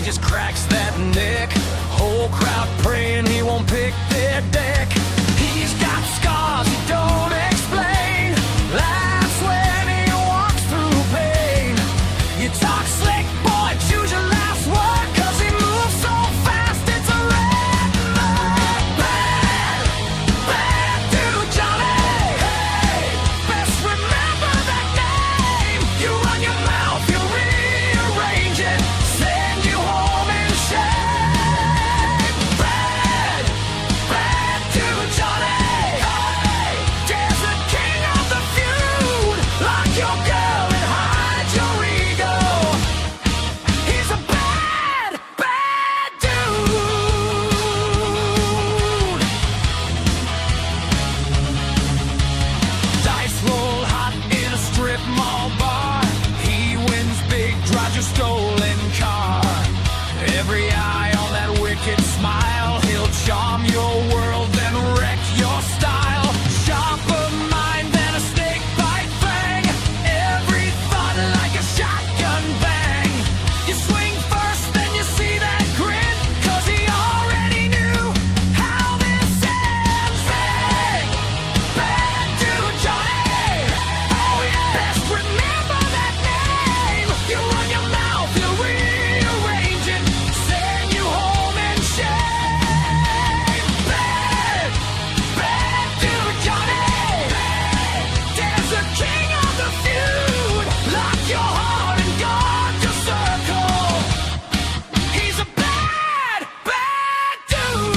just cracks that neck. Whole crowd praying he won't pick their deck. He's got scars he don't explain. That's when he walks through pain. You talk slick, boy, choose your last word, 'cause he moves so fast, it's a red light. Bad, bad dude Johnny. Hey, best remember that name. You run your mouth, you rearrange it, send you home in shame. Bad, bad dude Johnny. Hey, there's the king of the feud. Lock your girl and hide your ego. He's a bad, bad dude. Dice roll hot in a strip mall bar. He wins big, drives your stolen car. Every eye on that wicked smile. He'll charm your world, then wreck your style. Sharper mind than a snake bite fang. Every thought like a shotgun bang. You swing first, then you see that grin, 'cause he already knew how this ends. Bang, bad dude Johnny. Oh yeah, best remember that name. You run your mouth, you rearrange it, send you home in shame. Bad, bad dude Johnny. There's a king of the feud. Lock your heart and guard your circle. He's a bad, bad dude.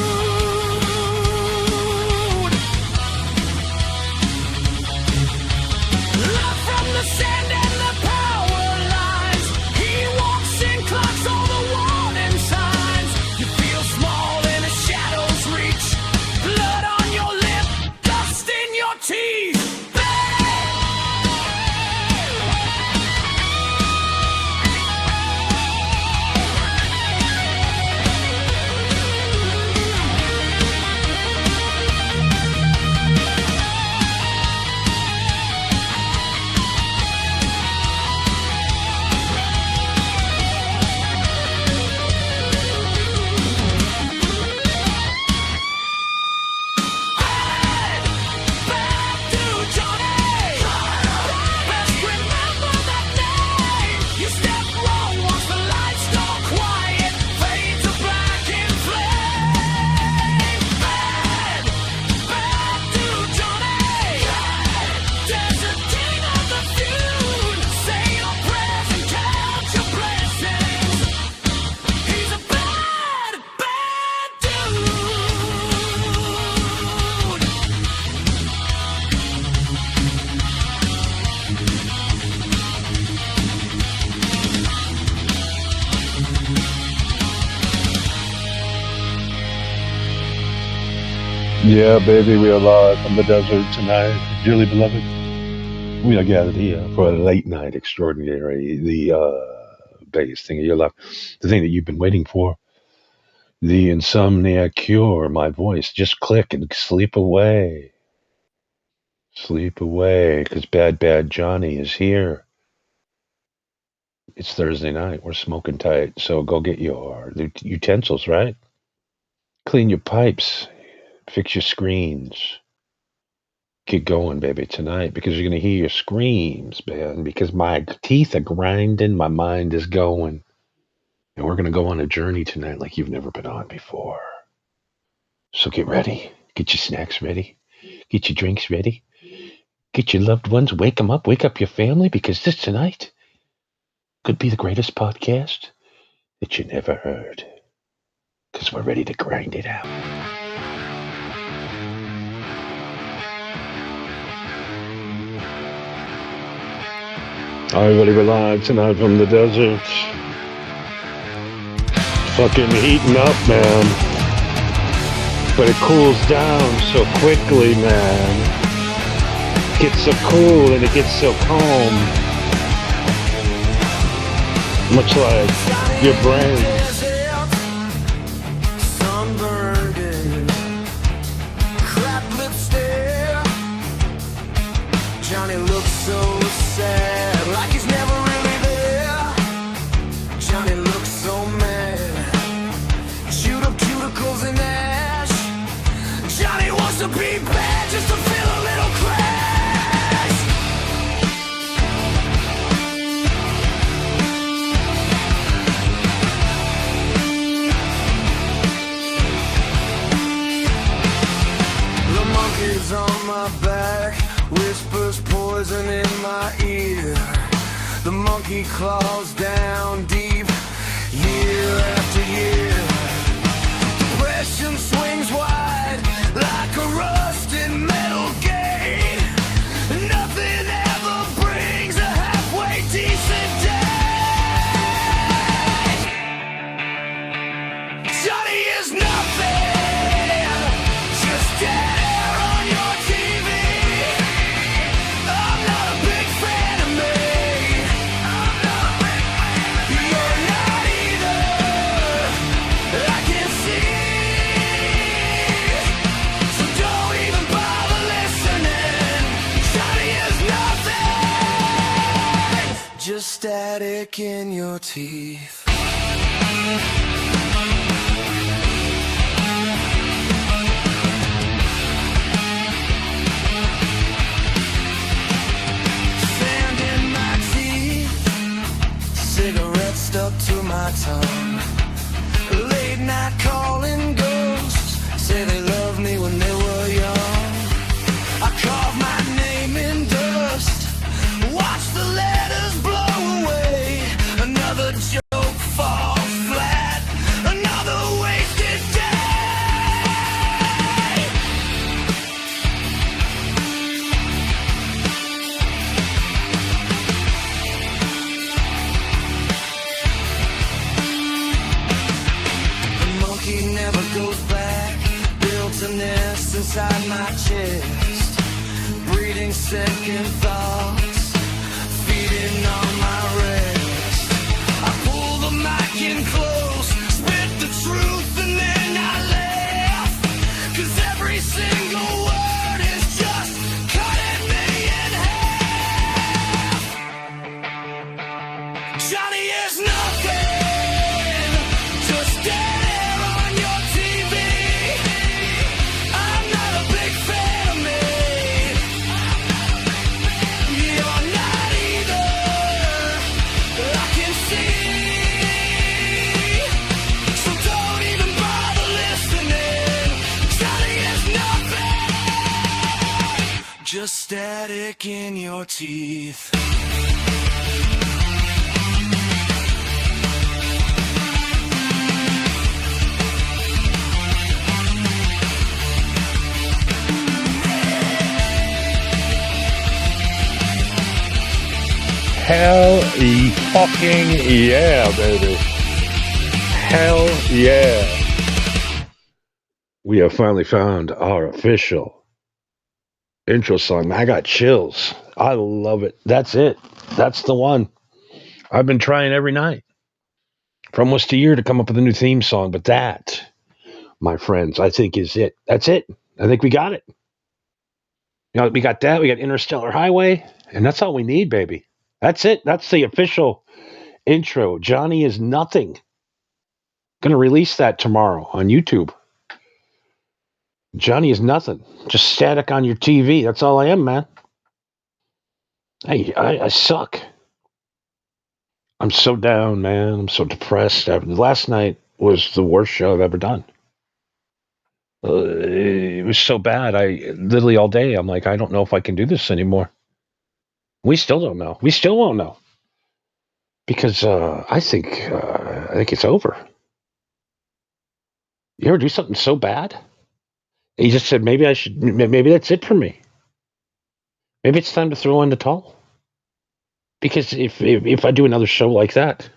Love from the sand and the power lines. He walks in, clocks all the warning signs. You feel small in his shadow's reach. Blood on your lip, dust in your teeth. Bad, bad dude Johnny. Best remember that name. You step wrong once the lights go quiet, fade to black in flame. Bad, bad dude Johnny. There's a king of the feud. Say your prayers and count your blessings. He's a bad, bad dude. Yeah, baby, we are live from the desert tonight. Dearly beloved, we are gathered here for a late night extraordinary, the biggest thing of your life, the thing that you've been waiting for, the insomnia cure, my voice. Just click and sleep away. Sleep away, because Bad Bad Johnny is here. It's Thursday night. We're smoking tight, so go get your utensils, right? Clean your pipes. Fix your screens. Get going, baby, tonight, because you're going to hear your screams, man, because my teeth are grinding, my mind is going. And we're going to go on a journey tonight like you've never been on before. So get ready. Get your snacks ready. Get your drinks ready. Get your loved ones. Wake them up. Wake up your family, because this tonight could be the greatest podcast that you never heard. Because we're ready to grind it out. All right, everybody, we're live tonight from the desert. Fucking heating up, man. But it cools down so quickly, man. It gets so cool and it gets so calm. Much like your brain. Johnny looks so sad, like he's never really there. Johnny looks so mad. monkey claws down deep, year after year. Depression swings wide like a rusted metal gate. Nothing ever brings a halfway decent day. Johnny is nothing, just dead air on your TV. I'm not a big fan of me. You're not either, I can see. So don't even bother listening. Johnny is nothing, just static in your teeth. Sand in my teeth, cigarette stuck to my tongue. Late night calling ghosts, say they loved me when they were young. I carve my name in dust, watch the letters blow away. Another joke falls flat, another wasted day. The monkey never goes back, built a nest inside my chest, breeding second thoughts, feeding on my rest. I pull the mic in close, spit the truth, and then I laugh, 'cause every single word is just cutting me in half. Johnny is nothing, just dead air on your TV. I'm not a big fan of me. You're not either, I can see. So don't even bother listening. Johnny is nothing, just static in your teeth. Hell fucking yeah, baby. Hell yeah. We have finally found our official intro song. I got chills. I love it. That's it. That's the one. I've been trying every night for almost a year to come up with a new theme song, but that, my friends, I think is it. That's it. I think we got it. You know, we got that. We got Interstellar Highway, and that's all we need, baby. That's it. That's the official intro. Johnny is nothing. Gonna release that tomorrow on YouTube. Johnny is nothing. Just static on your TV. That's all I am, man. Hey, I suck. I'm so down, man. I'm so depressed. Last night was the worst show I've ever done. It was so bad. I literally all day, I'm like, I don't know if I can do this anymore. We still don't know. We still won't know. Because I think it's over. You ever do something so bad? And you just said, maybe that's it for me. Maybe it's time to throw in the towel. Because if I do another show like that,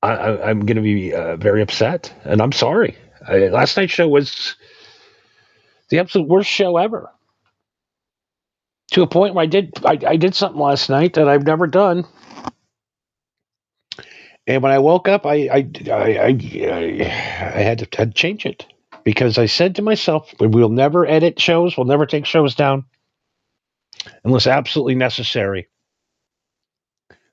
I'm going to be very upset, and I'm sorry. Last night's show was the absolute worst show ever. To a point where I did something last night that I've never done, and when I woke up, I had to change it because I said to myself, "We'll never edit shows. We'll never take shows down unless absolutely necessary."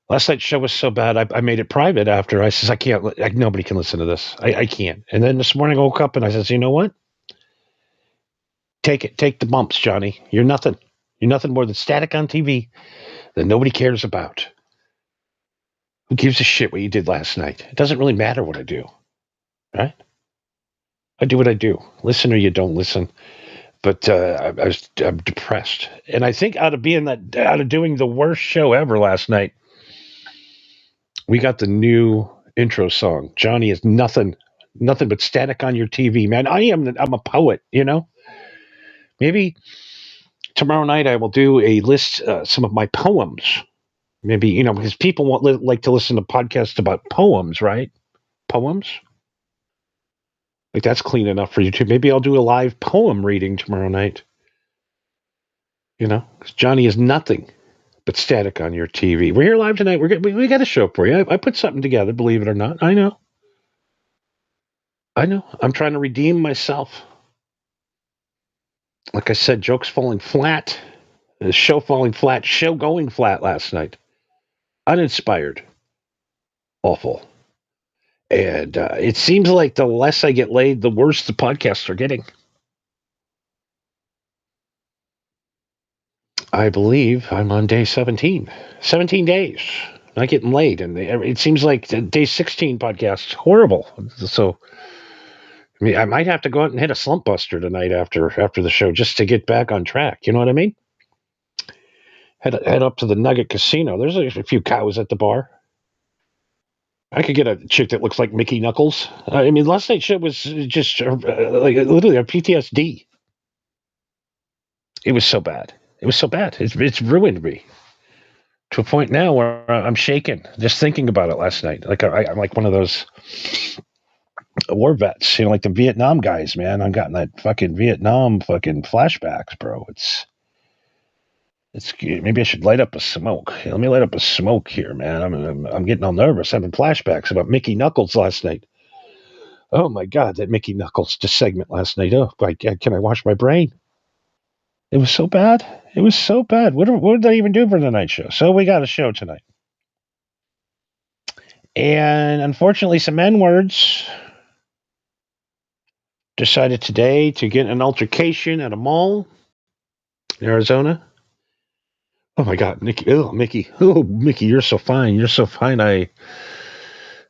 Last night's show was so bad, I made it private after. I says, I can't, nobody can listen to this. I can't. And then this morning I woke up and I says, you know what? Take it. Take the bumps, Johnny. You're nothing. You're nothing more than static on TV that nobody cares about. Who gives a shit what you did last night? It doesn't really matter what I do, right? I do what I do. Listen or you don't listen. But I'm depressed. And I think out of doing the worst show ever last night, We got the new intro song. Johnny is nothing but static on your TV, man. I'm a poet, you know. Maybe tomorrow night I will do a list, some of my poems. Maybe, you know, because people like to listen to podcasts about poems, right? Poems. Like that's clean enough for you too. Maybe I'll do a live poem reading tomorrow night. You know, 'cause Johnny is nothing but static on your TV. We're here live tonight. We got a show for you. I put something together, believe it or not. I know. I'm trying to redeem myself. Like I said, jokes falling flat. The show falling flat. Show going flat last night. Uninspired. Awful. And it seems like the less I get laid, the worse the podcasts are getting. I believe I'm on day 17. 17 days. Not getting laid. And it seems like the day 16 podcast horrible. So, I mean, I might have to go out and hit a slump buster tonight after the show just to get back on track. You know what I mean? Head up to the Nugget Casino. There's a few cows at the bar. I could get a chick that looks like Mickey Knuckles. I mean, last night's show was just like literally a PTSD. It was so bad. It's ruined me to a point now where I'm shaken just thinking about it last night. Like I'm like one of those war vets, you know, like the Vietnam guys, man. I'm getting that fucking Vietnam fucking flashbacks, bro. It's maybe I should light up a smoke. Let me light up a smoke here, man. I'm getting all nervous. Having flashbacks about Mickey Knuckles last night. Oh my God, that Mickey Knuckles just segment last night. Oh, can I wash my brain? It was so bad. It was so bad. What did I even do for the night show? So we got a show tonight. And unfortunately, some N-words decided today to get an altercation at a mall in Arizona. Oh my God, Mickey! Oh, Mickey! Oh, Mickey! You're so fine. You're so fine. I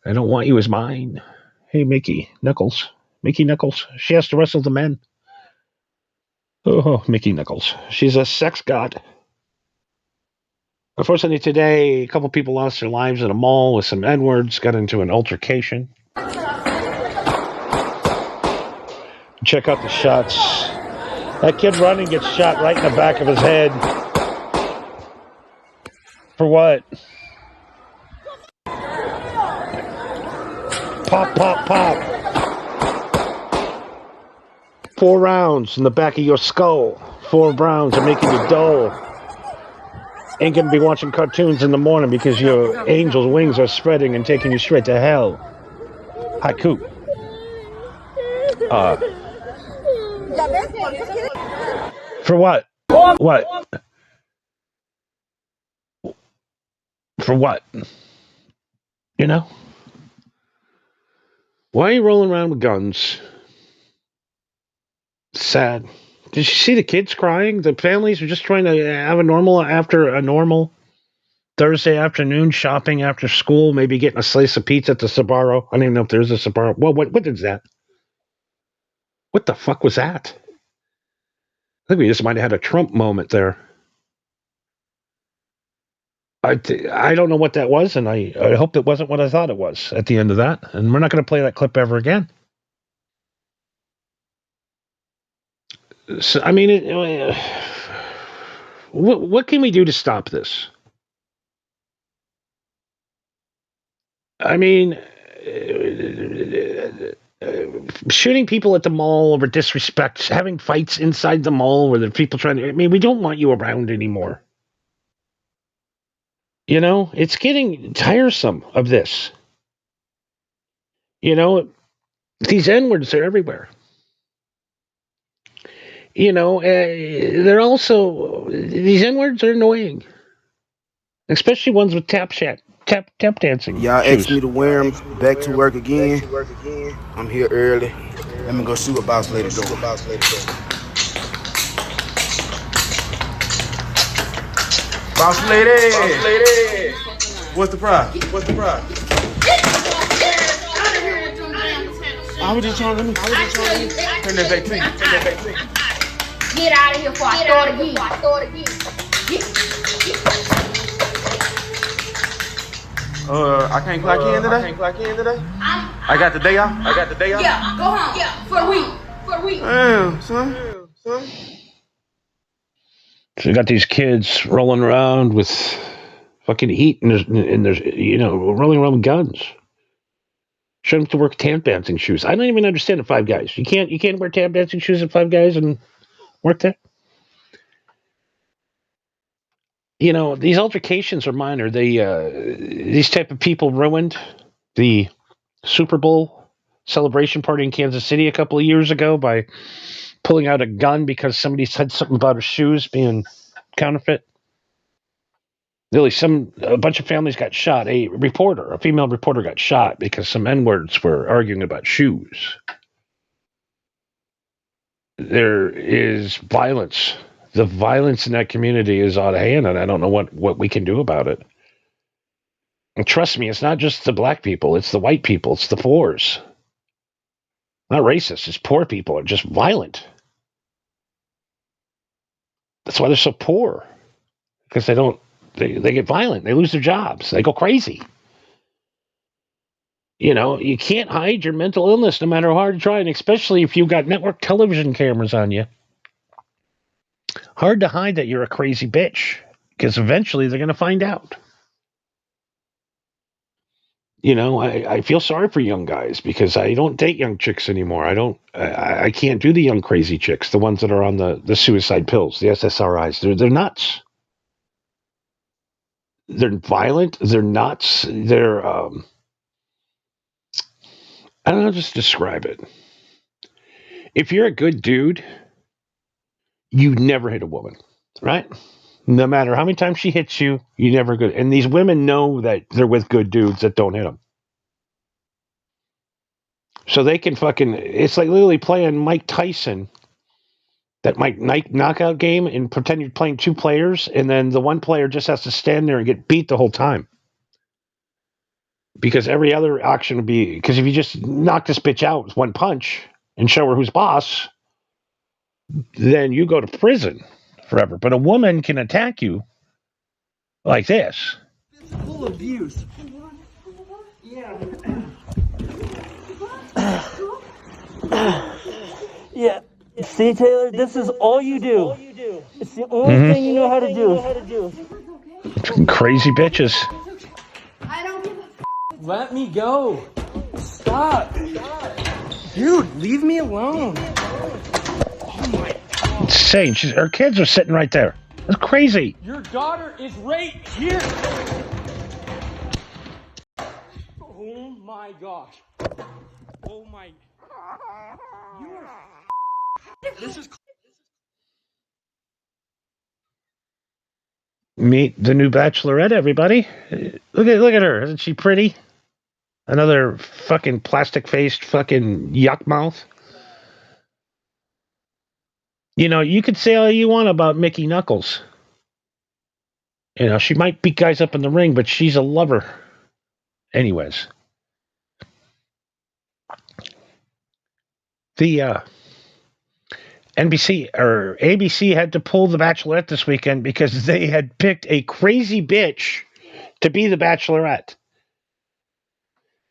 don't want you as mine. Hey, Mickey Knuckles. Mickey Knuckles. She has to wrestle the men. Oh, Mickey Knuckles. She's a sex god. Unfortunately, today, a couple people lost their lives at a mall with some N-words, got into an altercation. Check out the shots. That kid running gets shot right in the back of his head. For what? Pop, pop, pop. 4 rounds in the back of your skull. 4 rounds are making you dull. Ain't gonna be watching cartoons in the morning because your angel's wings are spreading and taking you straight to hell. Haiku. For what? What? For what? You know? Why are you rolling around with guns? Sad. Did you see the kids crying? The families are just trying to have a normal Thursday afternoon shopping after school, maybe getting a slice of pizza at the Sbarro. I don't even know if there's a Sbarro. Well, what is that? What the fuck was that? I think we just might have had a Trump moment there. I don't know what that was, and I hope it wasn't what I thought it was at the end of that. And we're not going to play that clip ever again. So, I mean, what can we do to stop this? I mean, shooting people at the mall over disrespect, having fights inside the mall where there are people trying to. I mean, we don't want you around anymore. You know, it's getting tiresome of this. You know, these N-words are everywhere. You know, they're also, these N-words are annoying. Especially ones with tap dancing. Y'all asked me to wear them back to work again. I'm here early. Let me go see what Boss Lady doing. Boss Lady! What's the problem? I was just trying to turn that back to you. Get out of here before I throw it again. I can't clock in today. I got the day off. Yeah, go home. Yeah, for a week. Damn, son. So you got these kids rolling around with fucking heat and there's rolling around with guns. Show them to work tap dancing shoes. I don't even understand the Five Guys. You can't wear tap dancing shoes at Five Guys and work there. These altercations are minor. These type of people ruined the Super Bowl celebration party in Kansas City a couple of years ago by pulling out a gun because somebody said something about her shoes being counterfeit. Really, a bunch of families got shot. A female reporter got shot because some N-words were arguing about shoes. There is violence. The violence in that community is out of hand, and I don't know what we can do about it. And trust me, it's not just the black people. It's the white people. It's the poors. Not racist. It's poor people are just violent. That's why they're so poor. Because they get violent. They lose their jobs. They go crazy. You can't hide your mental illness no matter how hard you try, and especially if you've got network television cameras on you. Hard to hide that you're a crazy bitch, because eventually they're going to find out. I feel sorry for young guys because I don't date young chicks anymore. I can't do the young crazy chicks, the ones that are on the suicide pills, the SSRIs. They're nuts. They're violent. They're nuts. They're, I don't know, just describe it. If you're a good dude, you never hit a woman, right? No matter how many times she hits you, you never good. And these women know that they're with good dudes that don't hit them. So they can it's like literally playing Mike Tyson, that Mike knockout game, and pretend you're playing two players, and then the one player just has to stand there and get beat the whole time. Because every other auction would be, because if you just knock this bitch out with one punch and show her who's boss, then you go to prison forever. But a woman can attack you like this. Physical abuse. Yeah. Yeah. See, Taylor, this is all you do. It's the only thing you know how to do. Crazy bitches. I don't give a Let me go. Stop. Dude, leave me alone. Insane. Her kids are sitting right there. That's crazy. Your daughter is right here. Oh my gosh. Oh my. You are. This is. Meet the new bachelorette, everybody. Look at her. Isn't she pretty? Another fucking plastic-faced fucking yuck mouth. You could say all you want about Mickey Knuckles. She might beat guys up in the ring, but she's a lover. Anyways. The NBC or ABC had to pull The Bachelorette this weekend because they had picked a crazy bitch to be the Bachelorette.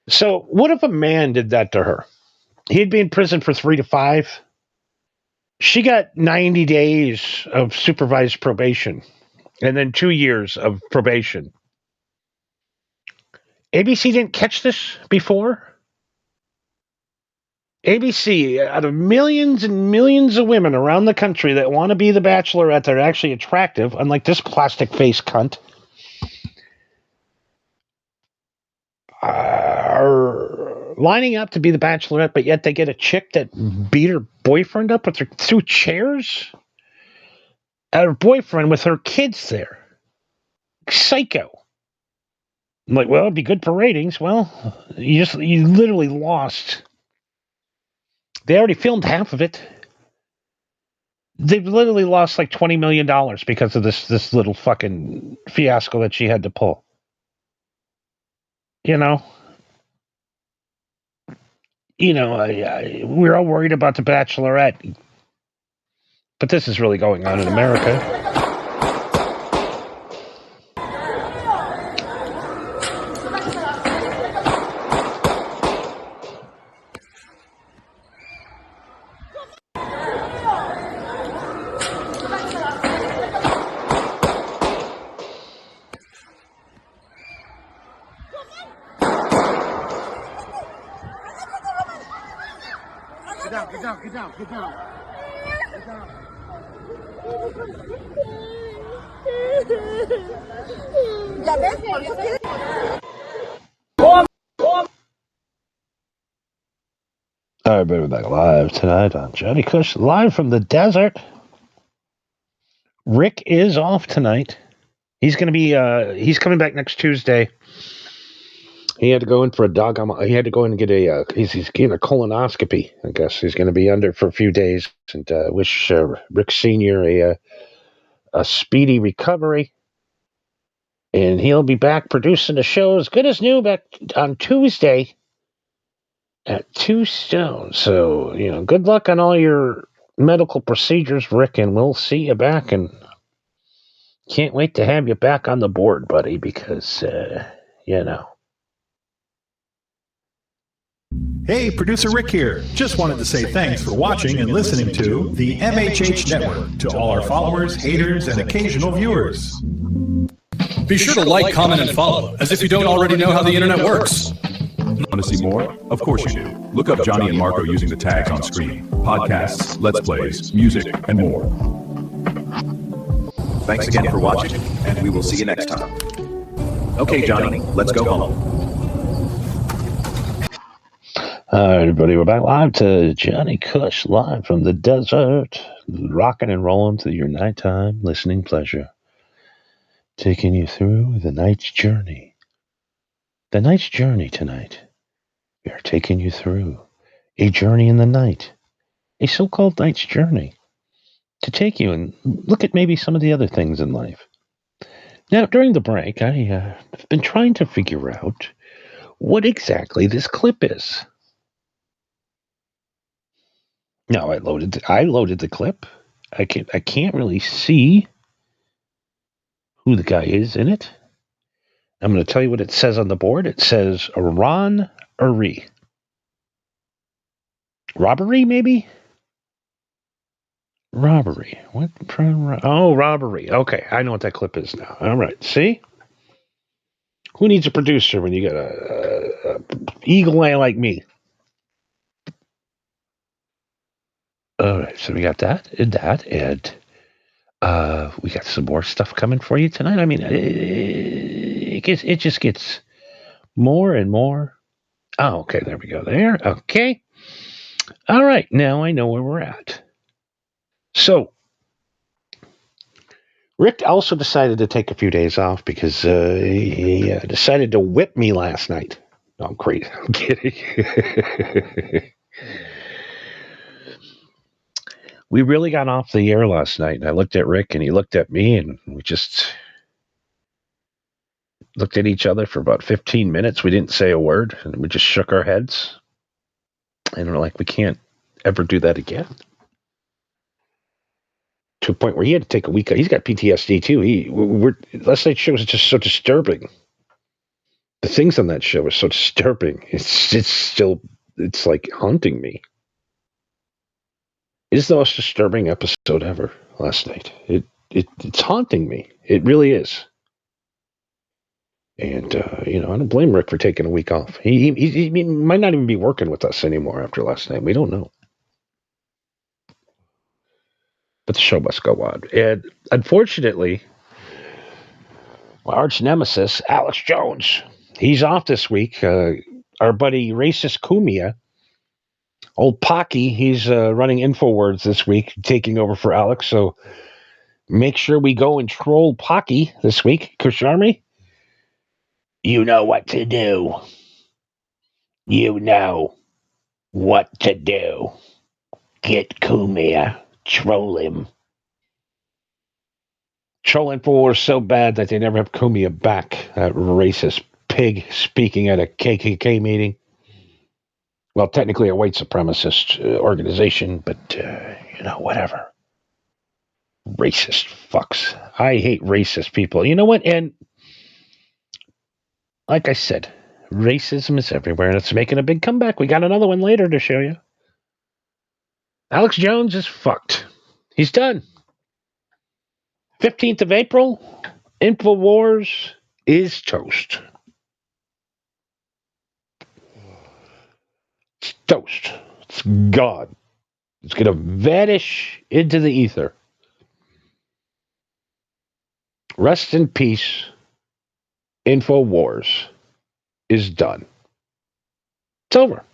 So what if a man did that to her? He'd be in prison for 3 to 5. She got 90 days of supervised probation and then 2 years of probation. ABC didn't catch this before. ABC, out of millions and millions of women around the country that want to be the Bachelorette, that are actually attractive, unlike this plastic-faced cunt, are lining up to be the Bachelorette, but yet they get a chick that beat her boyfriend up with her 2 chairs? Her boyfriend with her kids there. Psycho. I'm like, well, it'd be good for ratings. Well, you literally lost. They already filmed half of it. They've literally lost like $20 million because of this little fucking fiasco that she had to pull. We're all worried about the Bachelorette, but this is really going on in America. All right, baby, back live tonight on Johnny Kush, live from the desert. Rick is off tonight. He's going to be, he's coming back next Tuesday. He had to go in for he had to go in and get he's getting a colonoscopy, I guess. He's going to be under for a few days, and wish Rick Sr. a speedy recovery. And he'll be back producing the show as good as new back on Tuesday at 2 Stone. So, good luck on all your medical procedures, Rick, and we'll see you back. And can't wait to have you back on the board, buddy, because, Hey, producer Rick here. Just wanted to say thanks for watching and listening to the MHH Network to all our followers, haters, and occasional viewers. Be sure to like, comment, and follow, as if you don't already know how the internet works. Want to see more? Of course you do. Look up Johnny and Marco using the tags on screen. Podcasts, Let's Plays, music, and more. Thanks again for watching, and we will see you next time. Okay, Johnny, let's go home. All right, everybody, we're back live to Johnny Kush, live from the desert, rocking and rolling through your nighttime listening pleasure, taking you through the night's journey. The night's journey tonight. We are taking you through a journey in the night, a so-called night's journey, to take you and look at maybe some of the other things in life. Now, during the break, I've been trying to figure out what exactly this clip is. No, I loaded the clip. I can't really see who the guy is in it. I'm going to tell you what it says on the board. It says Ron-ery. Robbery, maybe? Robbery. What? Oh, robbery. Okay, I know what that clip is now. All right, see? Who needs a producer when you got a eagle eye like me? All right, so we got that, and we got some more stuff coming for you tonight. I mean, it just gets more and more. Oh, okay, there we go. There, okay. All right, now I know where we're at. So, Rick also decided to take a few days off because he decided to whip me last night. No, I'm crazy. I'm kidding. We really got off the air last night, and I looked at Rick, and he looked at me, and we just looked at each other for about 15 minutes. We didn't say a word, and we just shook our heads. And we're like, we can't ever do that again. To a point where he had to take a week. He's got PTSD, too. Last night's show was just so disturbing. The things on that show are so disturbing. It's like haunting me. It's the most disturbing episode ever last night. It's haunting me. It really is. And, I don't blame Rick for taking a week off. He might not even be working with us anymore after last night. We don't know. But the show must go on. And unfortunately, my arch nemesis, Alex Jones, he's off this week. Our buddy Racist Kumia, old Pocky, he's running InfoWords this week, taking over for Alex. So make sure we go and troll Pocky this week. Kush Army, you know what to do. You know what to do. Get Kumia. Troll him. Troll InfoWars so bad that they never have Kumia back. That racist pig speaking at a KKK meeting. Well, technically a white supremacist organization, but, whatever. Racist fucks. I hate racist people. You know what? And like I said, racism is everywhere, and it's making a big comeback. We got another one later to show you. Alex Jones is fucked. He's done. 15th of April, InfoWars is toast. It's toast. It's gone. It's going to vanish into the ether. Rest in peace. InfoWars is done. It's over.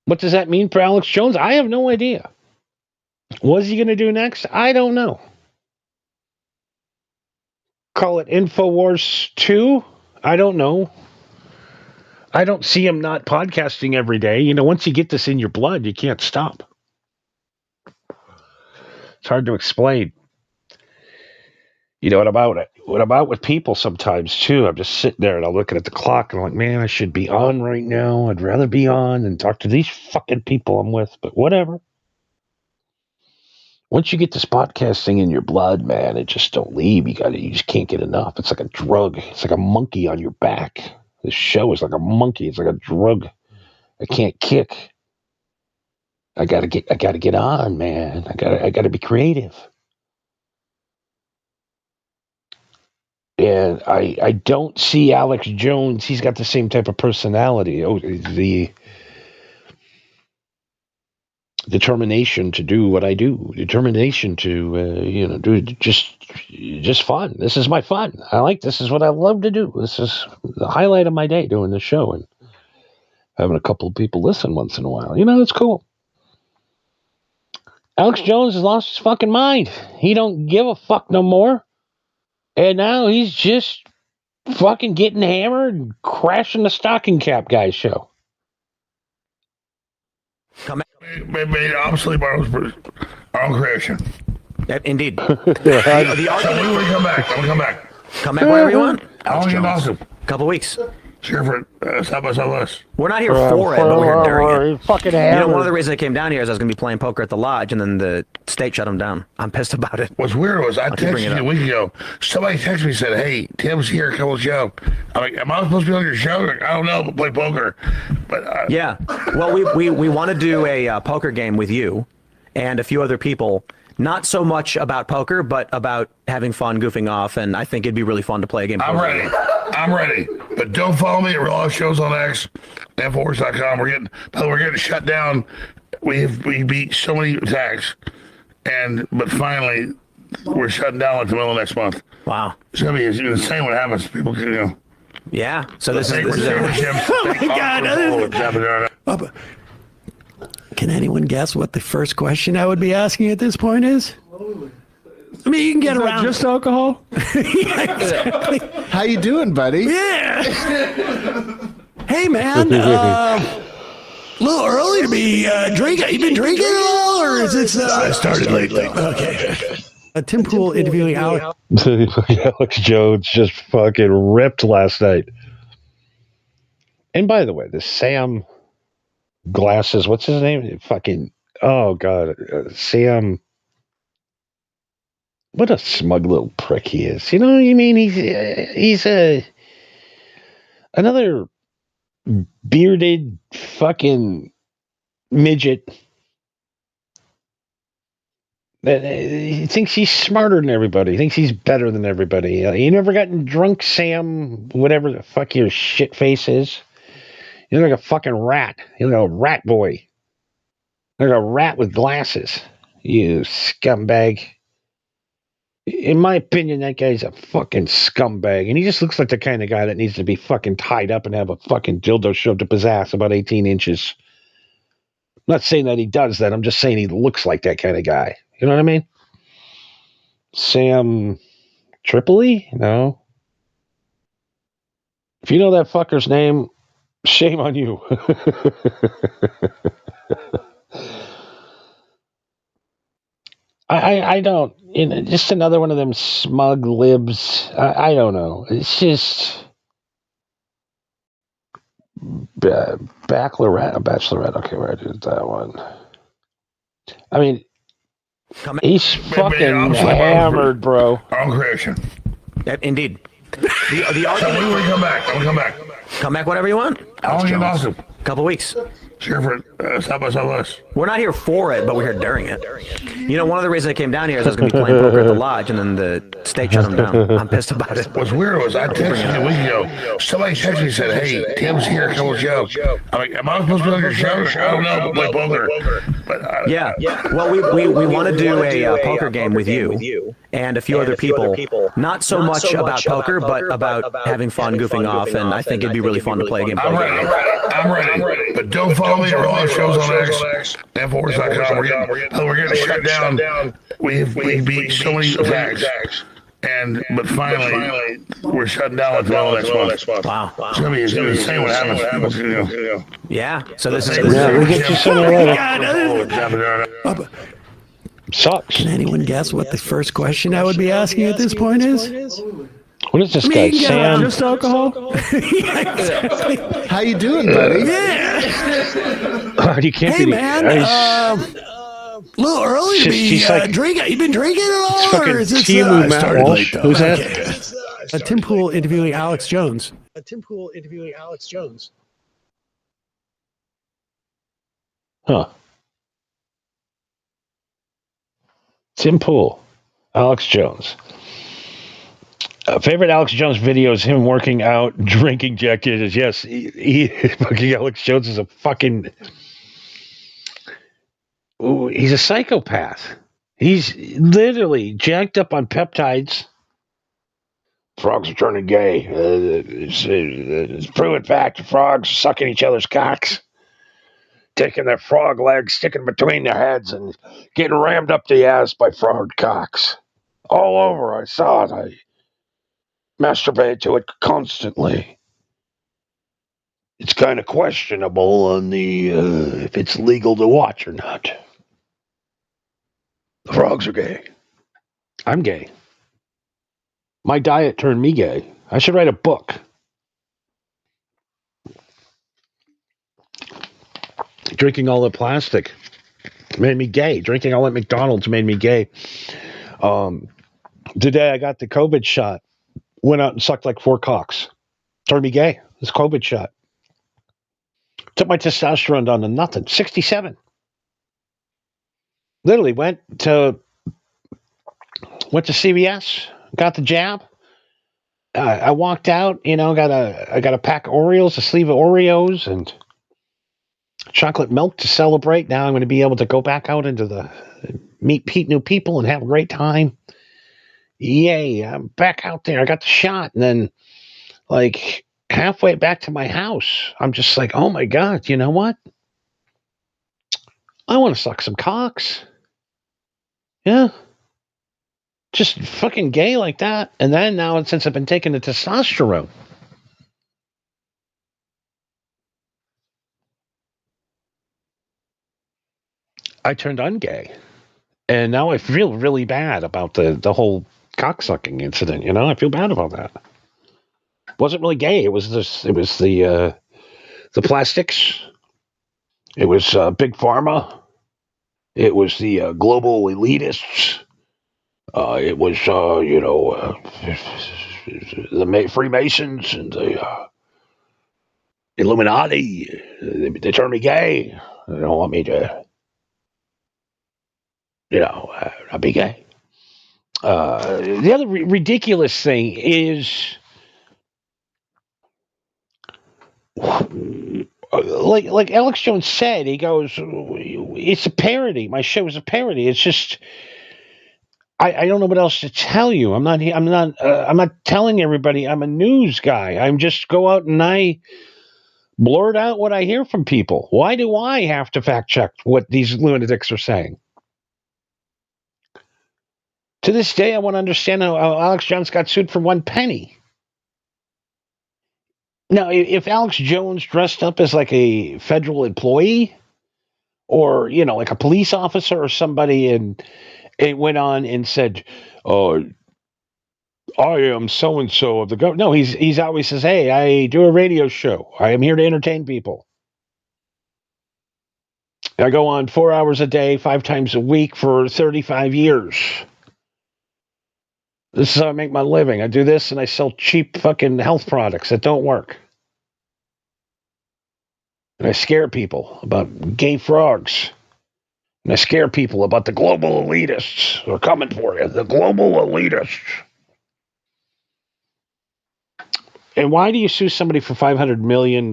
What does that mean for Alex Jones? I have no idea. What's he going to do next? I don't know. Call it InfoWars 2? I don't know. I don't see him not podcasting every day. You know, once you get this in your blood, you can't stop. It's hard to explain. You know, what about with people sometimes, too? I'm just sitting there and I'm looking at the clock and I'm like, man, I should be on right now. I'd rather be on and talk to these fucking people I'm with, but whatever. Once you get this podcasting in your blood, man, it just don't leave. You just can't get enough. It's like a drug. It's like a monkey on your back. This show is like a monkey. It's like a drug. I can't kick. I gotta get on, man. I gotta be creative. And I don't see Alex Jones. He's got the same type of personality. Oh, the determination to do what I do. Determination to do just fun. This is my fun. This is what I love to do. This is the highlight of my day, doing this show and having a couple of people listen once in a while. You know, it's cool. Alex Jones has lost his fucking mind. He don't give a fuck no more. And now he's just fucking getting hammered and crashing the stocking cap guy's show. I'm sleep. I'm crashing. Indeed. So when we come back, Come back whenever you want. How long you lost him? Couple weeks. Here for South by Southwest. We're not here for it, but we're here during it. Fucking One of the reasons I came down here is I was going to be playing poker at the lodge, and then the state shut them down. I'm pissed about it. What's weird was I texted you a week ago. Somebody texted me and said, "Hey, Tim's here, come on the show." I'm like, "Am I supposed to be on your show?" Like, I don't know, but play poker. But yeah, well, we want to do a poker game with you and a few other people. Not so much about poker, but about having fun, goofing off, and I think it'd be really fun to play a game. I'm ready. But don't follow me at Raw Shows on X, Infowars.com. We're getting shut down. We beat so many attacks, but finally we're shutting down like the middle of next month. Wow, it's gonna be insane what happens. People can, Yeah. So this is. Oh my God. Can anyone guess what the first question I would be asking at this point is? I mean, you can get around. Just alcohol? Yeah, exactly. How you doing, buddy? Yeah. Hey, man. A little early to be drinking. You been drinking at all, or is it? I started lately. Okay. Tim Pool interviewing Alex. Alex Jones just fucking ripped last night. And by the way, the Sam Glasses, what's his name? Fucking, oh God, Sam. What a smug little prick he is. You know what I mean? He's another bearded fucking midget. He thinks he's smarter than everybody. He thinks he's better than everybody. You never gotten drunk, Sam, whatever the fuck your shit face is. You look like a fucking rat. You look like a rat boy. Like a rat with glasses. You scumbag. In my opinion, that guy's a fucking scumbag. And he just looks like the kind of guy that needs to be fucking tied up and have a fucking dildo shoved up his ass about 18 inches. I'm not saying that he does that. I'm just saying he looks like that kind of guy. You know what I mean? Sam Tripoli? No. If you know that fucker's name, shame on you. I don't. Just another one of them smug libs. I don't know. It's just bachelorette. Okay, where I did that one. I mean, he's fucking hammered, bro. I'm crashing. Indeed. The argument. So when we come back, Come back whenever you want. How long you lost him? Couple weeks. Here for South by Southwest. We're not here for it, but we're here during it. You know, one of the reasons I came down here is I was going to be playing poker at the lodge, and then the state shut them down. I'm pissed about it. What's weird was I texted you a week ago. Somebody texted me and said, "Hey, Tim's here. Come on the show." I'm like, "Am I supposed to be on your show?" I don't know, but play poker. But yeah. Well, we want to do a poker game with you and a few other people. Not so much about poker, but about having fun, goofing off, and I think it'd be really fun to play a game. I'm ready. But don't follow me or all our shows on X. Infowars.com. We're getting shut down. We beat so many attacks. But finally, we're shutting down with all next month. Wow. It's gonna be insane what happens. Yeah. So this is. Yeah, we get you sooner or later. Sucks. Can anyone guess what the first question I would be asking at this point is? What is this guy, Sam? Just alcohol? How you doing, buddy? Yeah. You can't Hey, be man. A little early to be like, drinking. You been drinking at all? It's fucking Or is this, Timu Matt started Walsh. late, though? Who's that? Tim Pool interviewing Alex Jones. Huh. Tim Pool, Alex Jones. Favorite Alex Jones video is him working out, drinking Jack Daniels. Yes, fucking Alex Jones is a fucking. Ooh, he's a psychopath. He's literally jacked up on peptides. Frogs are turning gay. It's proven fact. Frogs sucking each other's cocks, taking their frog legs, sticking between their heads, and getting rammed up the ass by frog cocks. All over. I saw it. I masturbate to it constantly. It's kind of questionable on the if it's legal to watch or not. The frogs are gay. I'm gay. My diet turned me gay. I should write a book. Drinking all the plastic made me gay. Drinking all at McDonald's made me gay. Today I got the COVID shot. Went out and sucked like 4 cocks. Turned me gay. This COVID shot. Took my testosterone down to nothing. 67. Literally went to CVS, got the jab. I walked out, I got a pack of Oreos, a sleeve of Oreos, and chocolate milk to celebrate. Now I'm going to be able to go back out into meet new people and have a great time. Yay, I'm back out there. I got the shot. And then, like, halfway back to my house, I'm just like, oh my God, you know what? I want to suck some cocks. Yeah. Just fucking gay like that. And then now, since I've been taking the testosterone, I turned ungay. And now I feel really bad about the whole cocksucking incident. I feel bad about that. Wasn't really gay. It was the plastics. It was big pharma. It was the global elitists. It was the Freemasons and the Illuminati. They turned me gay. They don't want me to, not be gay. The other ridiculous thing is, like Alex Jones said, he goes, it's a parody. My show is a parody. It's just, I don't know what else to tell you. I'm not telling everybody I'm a news guy. I'm just go out and I blurt out what I hear from people. Why do I have to fact check what these lunatics are saying? To this day, I want to understand how Alex Jones got sued for 1 penny. Now, if Alex Jones dressed up as like a federal employee or, like a police officer or somebody, and it went on and said, I am so-and-so of the government. No, he's always says, hey, I do a radio show. I am here to entertain people. I go on 4 hours a day, 5 times a week for 35 years. This is how I make my living. I do this and I sell cheap fucking health products that don't work. And I scare people about gay frogs. And I scare people about the global elitists who are coming for you. The global elitists. And why do you sue somebody for $500 million?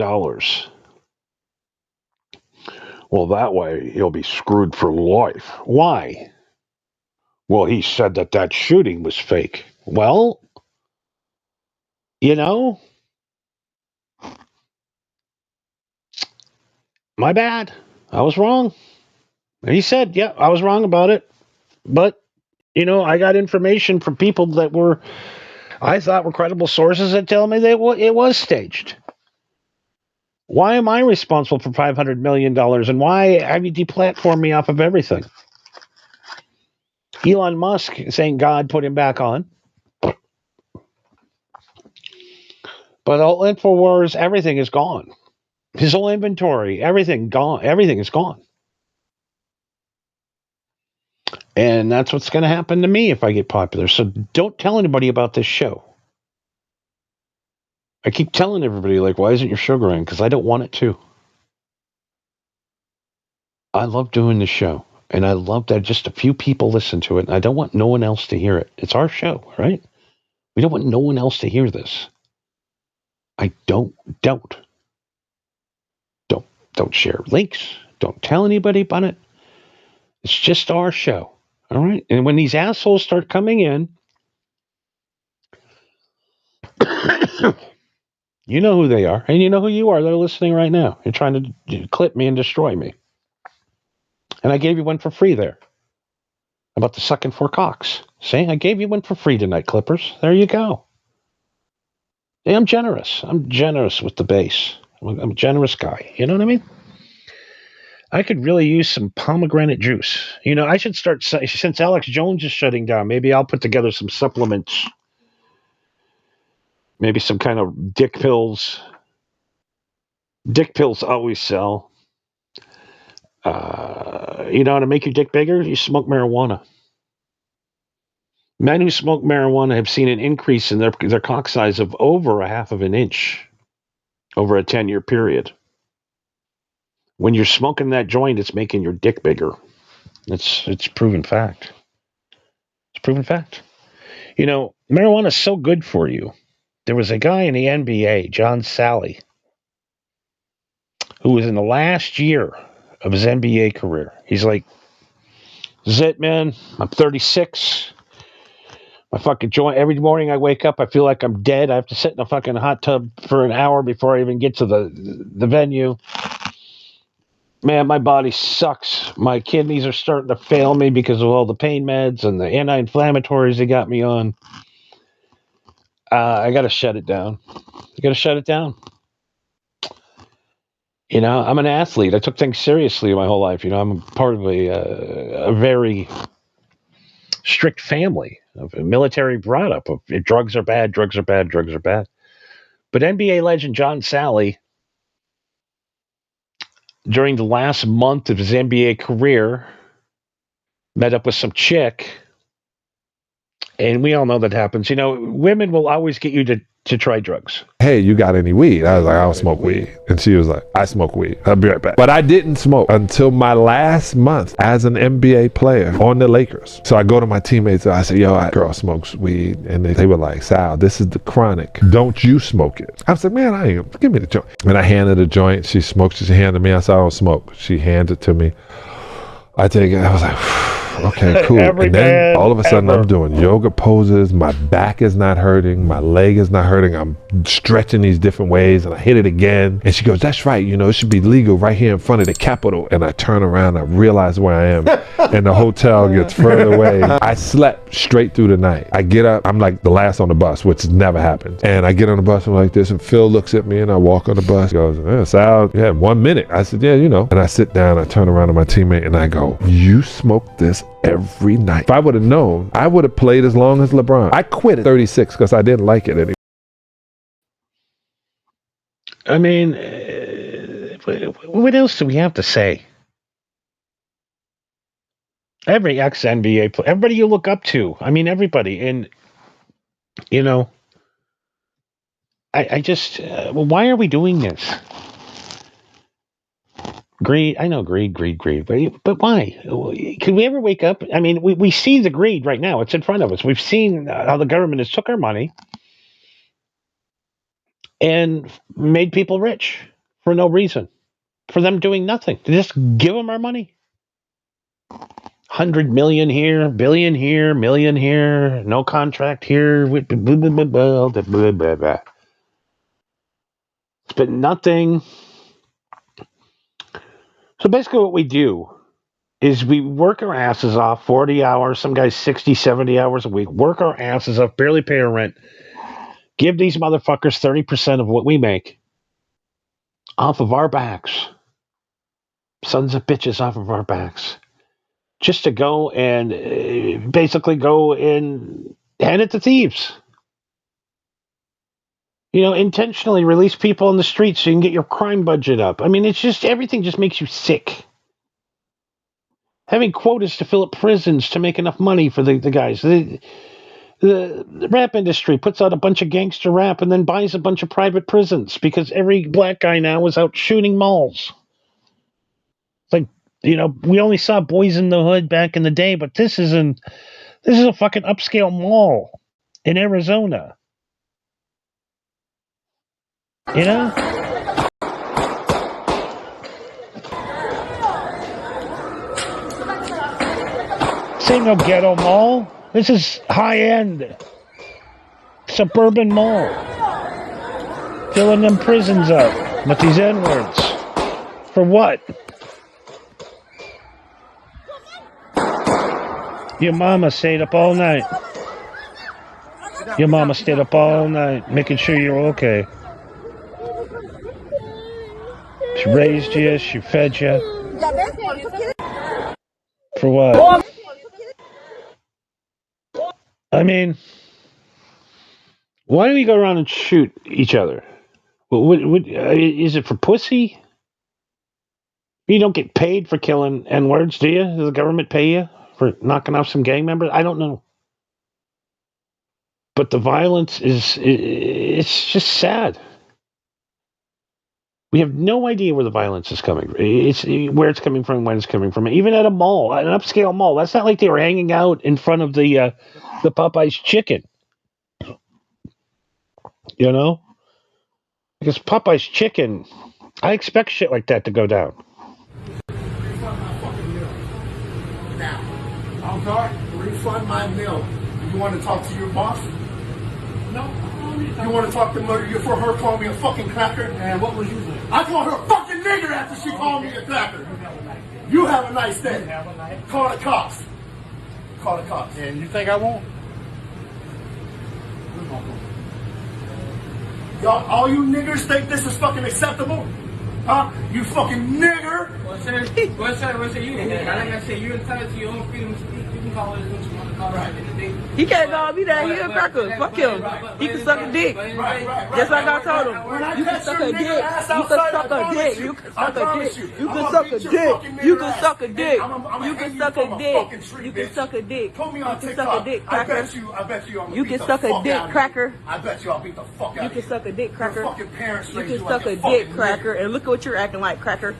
Well, that way he'll be screwed for life. Why? Well, he said that shooting was fake. Well, you know, my bad. I was wrong. He said, yeah, I was wrong about it. But, I got information from people that I thought were credible sources that tell me that it was staged. Why am I responsible for $500 million? And why have you deplatformed me off of everything? Elon Musk saying God put him back on. But all InfoWars, everything is gone. His whole inventory, everything gone. Everything is gone. And that's what's going to happen to me if I get popular. So don't tell anybody about this show. I keep telling everybody, why isn't your show growing? Because I don't want it to. I love doing the show. And I love that just a few people listen to it. And I don't want no one else to hear it. It's our show, right? We don't want no one else to hear this. I don't share links. Don't tell anybody about it. It's just our show. All right. And when these assholes start coming in, you know who they are, and you know who you are. They're listening right now. You're trying to clip me and destroy me. And I gave you one for free there about the sucking four cocks. See, I gave you one for free tonight, Clippers. There you go. Yeah, I'm generous. I'm generous with the base. I'm a generous guy. You know what I mean? I could really use some pomegranate juice. I should start, since Alex Jones is shutting down, maybe I'll put together some supplements. Maybe some kind of dick pills. Dick pills always sell. To make your dick bigger, you smoke marijuana. Men who smoke marijuana have seen an increase in their cock size of over a half of an inch over a 10-year period. When you're smoking that joint, it's making your dick bigger. It's proven fact. It's proven fact. Marijuana is so good for you. There was a guy in the NBA, John Sally, who was in the last year of his NBA career. He's like, "This is it, man. I'm 36. My fucking joint. Every morning I wake up, I feel like I'm dead. I have to sit in a fucking hot tub for an hour before I even get to the venue. Man, my body sucks. My kidneys are starting to fail me because of all the pain meds and the anti-inflammatories they got me on. I got to shut it down. I'm an athlete. I took things seriously my whole life. I'm part of a very strict family of a military brought up of drugs are bad, drugs are bad, drugs are bad. But NBA legend John Sally, during the last month of his NBA career, met up with some chick. And we all know that happens. Women will always get you to try drugs. Hey, you got any weed? I was like, I don't smoke weed. And she was like, I smoke weed. I'll be right back. But I didn't smoke until my last month as an NBA player on the Lakers. So I go to my teammates and I say, yo, girl smokes weed. And they were like, Sal, this is the chronic. Don't you smoke it? I was like, man, I ain't. Give me the joint. And I handed her a joint. She smokes it. She handed me. I said, I don't smoke. She handed it to me. I take it. I was like, okay, cool. And then all of a sudden I'm doing yoga poses. My back is not hurting. My leg is not hurting. I'm stretching these different ways and I hit it again. And she goes, that's right. It should be legal right here in front of the Capitol. And I turn around. I realize where I am. And the hotel gets further away. I slept straight through the night. I get up. I'm like the last on the bus, which never happens. And I get on the bus and like this. And Phil looks at me and I walk on the bus. He goes, Sal, you had 1 minute. I said, yeah, And I sit down. I turn around to my teammate and I go, you smoke this every night. If I would have known, I would have played as long as LeBron. I quit at 36 because I didn't like it anymore. I mean, what else do we have to say? Every ex-NBA player, everybody you look up to. I mean, everybody. And, I just, why are we doing this? Greed. I know greed. But why? Could we ever wake up? I mean, we see the greed right now. It's in front of us. We've seen how the government has took our money and made people rich for no reason, for them doing nothing. To just give them our money. 100 million here, billion here, million here, no contract here. It's been nothing. So basically what we do is we work our asses off 40 hours, some guys 60, 70 hours a week, work our asses off, barely pay our rent, give these motherfuckers 30% of what we make off of our backs. Sons of bitches off of our backs. Just to go and basically go and hand it to thieves. Intentionally release people on the streets so you can get your crime budget up. I mean, it's just, everything just makes you sick. Having quotas to fill up prisons to make enough money for the guys. The rap industry puts out a bunch of gangster rap and then buys a bunch of private prisons because every black guy now is out shooting malls. It's like, we only saw Boys in the Hood back in the day, but this is a fucking upscale mall in Arizona. This ain't no ghetto mall. This is high-end suburban mall. Filling them prisons up with these N-words. For what? Your mama stayed up all night. Your mama stayed up all night making sure you're okay. She raised you, she fed you. For what? I mean, why do we go around and shoot each other? Is it for pussy? You don't get paid for killing N-words, do you? Does the government pay you for knocking off some gang members? I don't know. But the violence it's just sad. We have no idea where the violence is coming. It's where it's coming from, when it's coming from. Even at a mall, an upscale mall. That's not like they were hanging out in front of the Popeye's chicken. Because Popeye's chicken, I expect shit like that to go down. Now, I'm sorry, refund my meal. You want to talk to your boss? No. You want to talk to her for her calling me a fucking cracker? And what was you doing? I called her a fucking nigger after she called me a cracker. You have a nice day. Call the cops. Call the cops. And you think I won't? Y'all, all you niggers think this is fucking acceptable? Huh? You fucking nigger! What's that? You nigga? Like I said, you're entitled to your own freedom to speak. You can call it what you want to call it. He can't call me that. He a cracker. Fuck him. He can suck a dick. Just like I told him. You can suck a dick. You can suck a dick. You can suck a dick. You can suck a dick. You can suck a dick. You can suck a dick. You can suck a dick. You can suck a dick, cracker. You can suck a dick, cracker. I bet you I'll beat the fuck out of you. You can suck a dick, cracker. Your fucking parents You raised can you suck like a a dick, fucking cracker. And look at what you're acting like, cracker.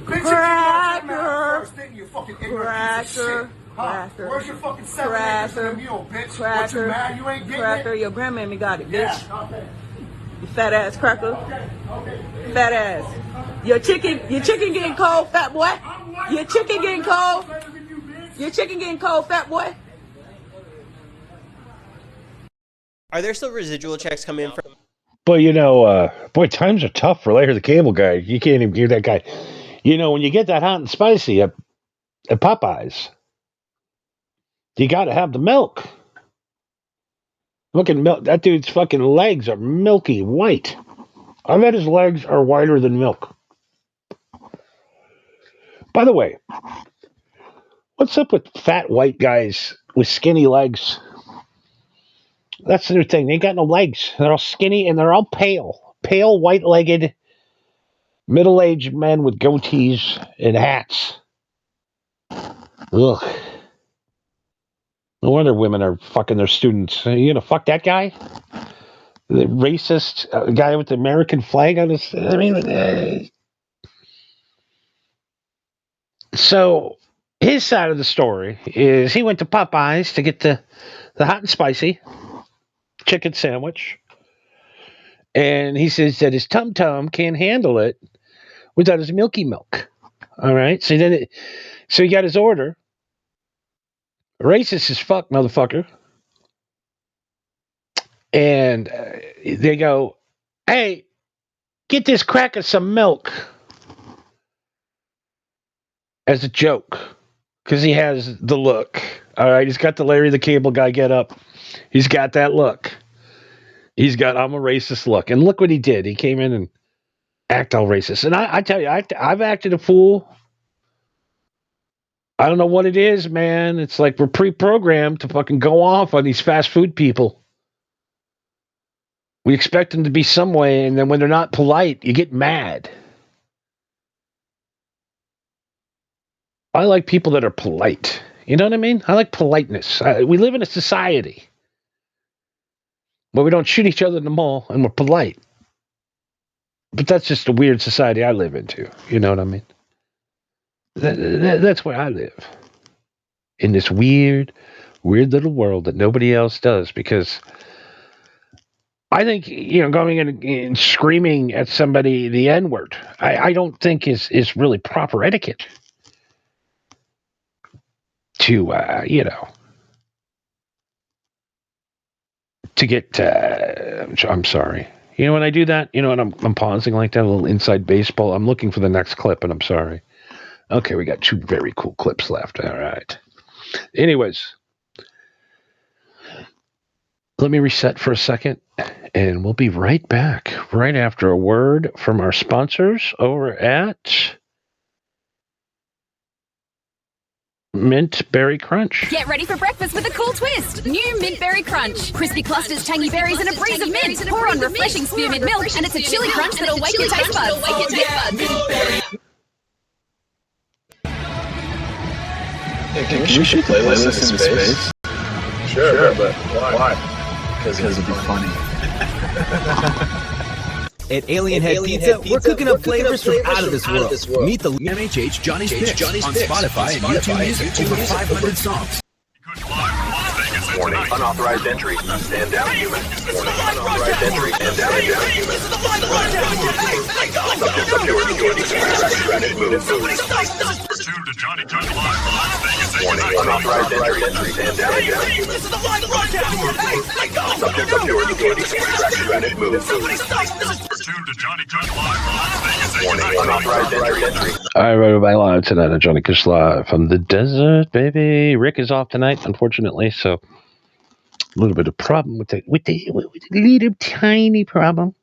Bitch, Cracker. you fucking ignorant piece of shit. Cracker. Where's your fucking 7 acres and a mule, bitch? What, you mad you ain't getting Cracker, it? your grandmammy got it, bitch. Yeah, okay. You fat ass cracker. Fat ass. Your chicken getting cold, fat boy. Your chicken getting cold. Your chicken getting cold, fat boy. Are there still residual checks coming in from? But times are tough for Larry the Cable Guy. You can't even hear that guy. When you get that hot and spicy at Popeyes, you got to have the milk. Fucking milk. That dude's fucking legs are milky white. I bet his legs are whiter than milk. By the way, what's up with fat white guys with skinny legs? That's their thing. They ain't got no legs. They're all skinny and they're all pale. Pale, white-legged, middle-aged men with goatees and hats. Ugh. No wonder women are fucking their students. You gonna fuck that guy? The racist guy with the American flag on his... So his side of the story is he went to Popeyes to get the hot and spicy chicken sandwich. And he says that his tum-tum can't handle it without his milky milk. All right. So he got his order. Racist as fuck, motherfucker. And they go, hey, get this cracker some milk. As a joke. Because he has the look. All right. He's got the Larry the Cable Guy get up. He's got that look. He's got, I'm a racist look. And look what he did. He came in and act all racist. And I tell you, I've acted a fool. I don't know what it is, man. It's like we're pre-programmed to fucking go off on these fast food people. We expect them to be some way, and then when they're not polite, you get mad. I like people that are polite. You know what I mean? I like politeness. We live in a society where we don't shoot each other in the mall, and we're polite. But that's just a weird society I live into. You know what I mean? That's where I live. In this weird little world that nobody else does. Because I think, going in and screaming at somebody the N-word, I don't think is really proper etiquette. To, to get, I'm sorry. When I do that, when I'm pausing like that, a little inside baseball, I'm looking for the next clip, and I'm sorry. Okay, we got 2 very cool clips left. All right. Anyways, let me reset for a second, and we'll be right back, right after a word from our sponsors over at Mint Berry Crunch. Get ready for breakfast with a cool twist. New Mint Berry Crunch. Crispy clusters, tangy berries, and a breeze of mint. Pour on refreshing spearmint milk, and it's a chilly crunch that'll wake your taste buds. Can we shoot playlists in space? Sure, but why? Because it'd be funny. At Alien Head Pizza, we're cooking up flavors from out of this world. Meet the MHH Johnny's Picks on Spotify and YouTube Music. Over 500 songs. Warning, unauthorized entry. Stand down, human. Warning, unauthorized entry. Stand down, human. Subject obscured. Return to Johnny Cook Live, Las Vegas. Warning, unauthorized entry. Stand down, human. Subject obscured. Move. Return to Johnny Cook Live, Las Vegas. Warning, unauthorized entry. All right, everybody, live tonight on Johnny Kush Live from the desert, baby. Rick is off tonight, unfortunately, so a little bit of problem with the little tiny problem.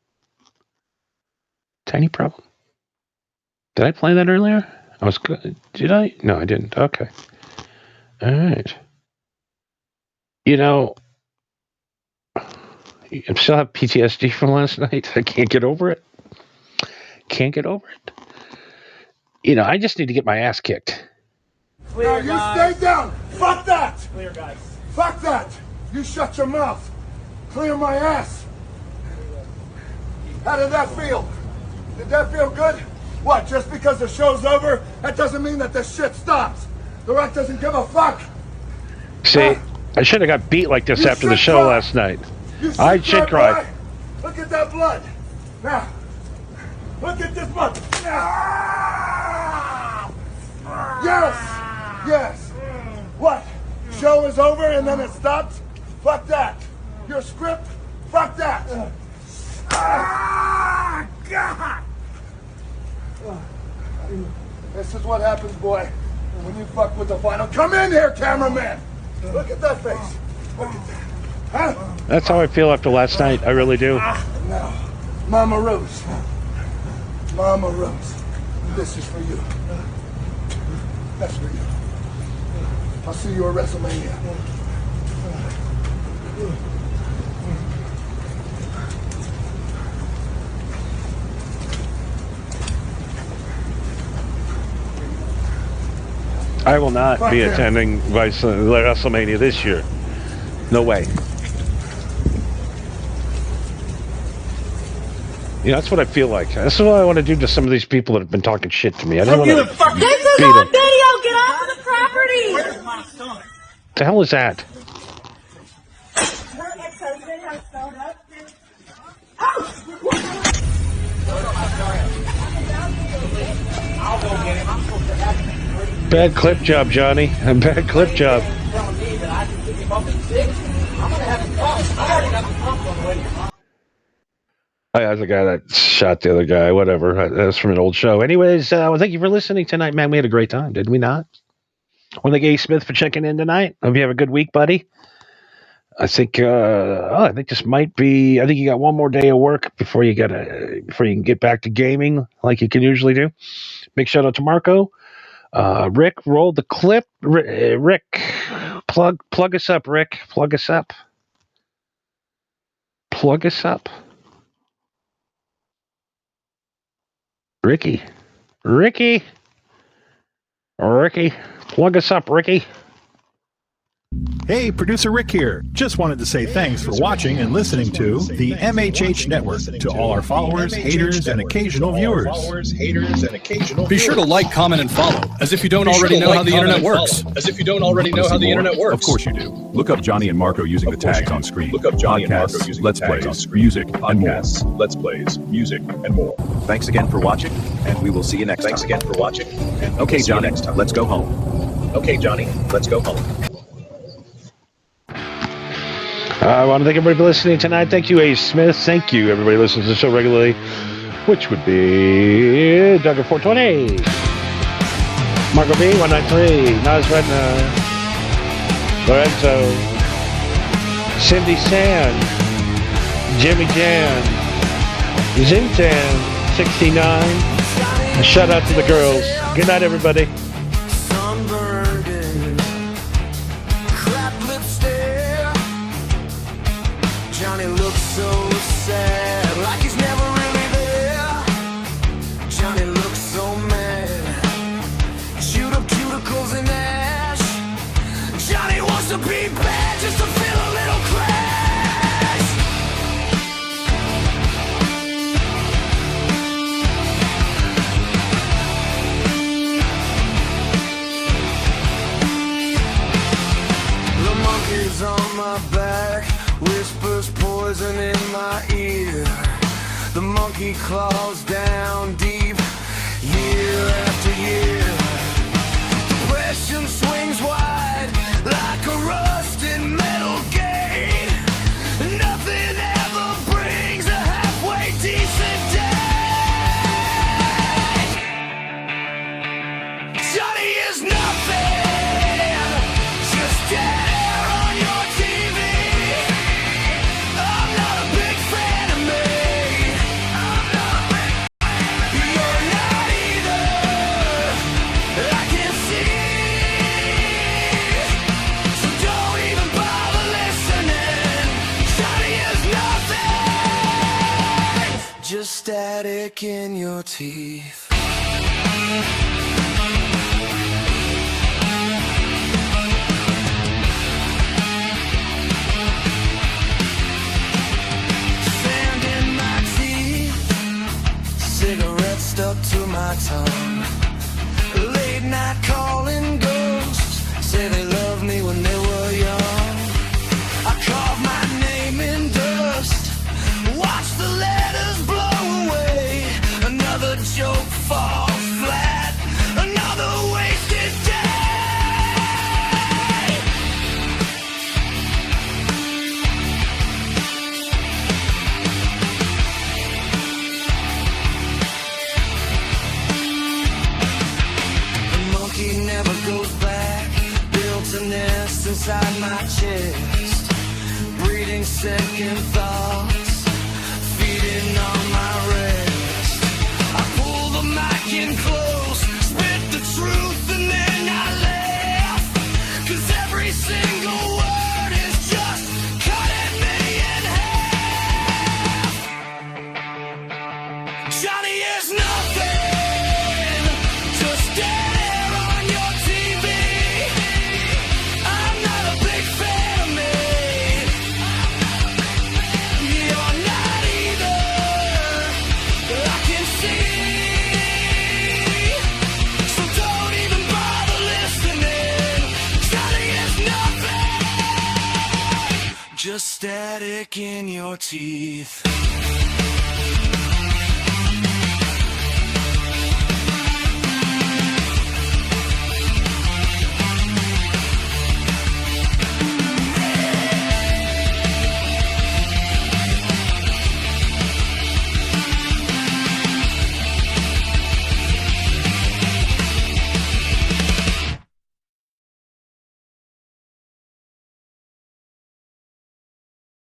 Tiny problem. Did I play that earlier? I was good. Did I? No, I didn't. Okay. All right. I still have PTSD from last night. I can't get over it. I just need to get my ass kicked. Now you stay down. Fuck that. Clear, guys. Fuck that. You shut your mouth. Clear my ass. How did that feel? Did that feel good? What, just because the show's over, that doesn't mean that this shit stops. The Rock doesn't give a fuck. See, I should have got beat like this after the show last night. I should cry. Look at that blood. Now, look at this blood. Yes. What? Show is over and then it stops? Fuck that. Your script? Fuck that. God. This is what happens, boy, when you fuck with the final. Come in here, cameraman. Look at that face. Look at that. Huh? That's how I feel after last night. I really do. Now, Mama Rose. Mama Rose. This is for you. That's for you. I'll see you at WrestleMania. I will not be attending WrestleMania this year. No way. You know, that's what I feel like. That's what I want to do to some of these people that have been talking shit to me. I just want to This is on video. Get off of the property. Where's my stomach? What the hell is that? Her ex-husband has phoned up. I'll go get him. Bad clip job, Johnny. Bad clip job. That's the guy that shot the other guy. Whatever. That's from an old show. Anyways, well, thank you for listening tonight, man. We had a great time, did we not? I want to thank A. Smith for checking in tonight. Hope you have a good week, buddy. I think this might be. I think you got one more day of work before you can get back to gaming like you can usually do. Big shout out to Marco. Rick, roll the clip. Rick, plug us up. Rick, plug us up. Plug us up. Ricky, plug us up, Ricky. Hey, producer Rick here. Just wanted to say thanks for watching and listening to the MHH Network. To all our followers, haters, and occasional viewers. Be sure to like, comment, and follow, as if you don't already know how the internet works. Of course you do. Look up Johnny and Marco using the tags on screen. Look up Johnny and Marco using Let's Plays, music, and more. Let's Plays, music, and more. Thanks again for watching, and we will see you next time. Okay, Johnny, let's go home. I want to thank everybody for listening tonight. Thank you, A. Smith. Thank you, everybody who listens to the show regularly, which would be Duggar 420, Marco B 193, Nas Redna, Lorenzo, Cindy Sand, Jimmy Jan, Zintan 69. And shout out to the girls. Good night, everybody. Johnny looks so sad, like he's never really there. Johnny looks so mad, chewed up cuticles and ash. Johnny wants to be bad just to feel a little crash. The monkey's on my back, whispers poison in my ear. The monkey claws down deep, year after year. Depression swings wide like a rusted metal gate. Nothing ever brings a halfway decent day. Johnny is nothing, just air on your TV. I'm not a big fan of me. You're not either. I can see. So don't even bother listening. Johnny is nothing. Just static in your teeth. Cigarette stuck to my tongue. Late night calling ghosts, say they loved me when they were young. I carved my name in dust, watch the letters blow away. Another joke falls flat, another wasted day. Never goes back, built a nest inside my chest, breeding second thoughts, feeding on my rest. I pull the mic in close, spit the truth, and then I laugh, 'cause every single word is just cutting me in half. Johnny is nothing, just dead. see. So don't even bother listening. Sounding is nothing. Just static in your teeth.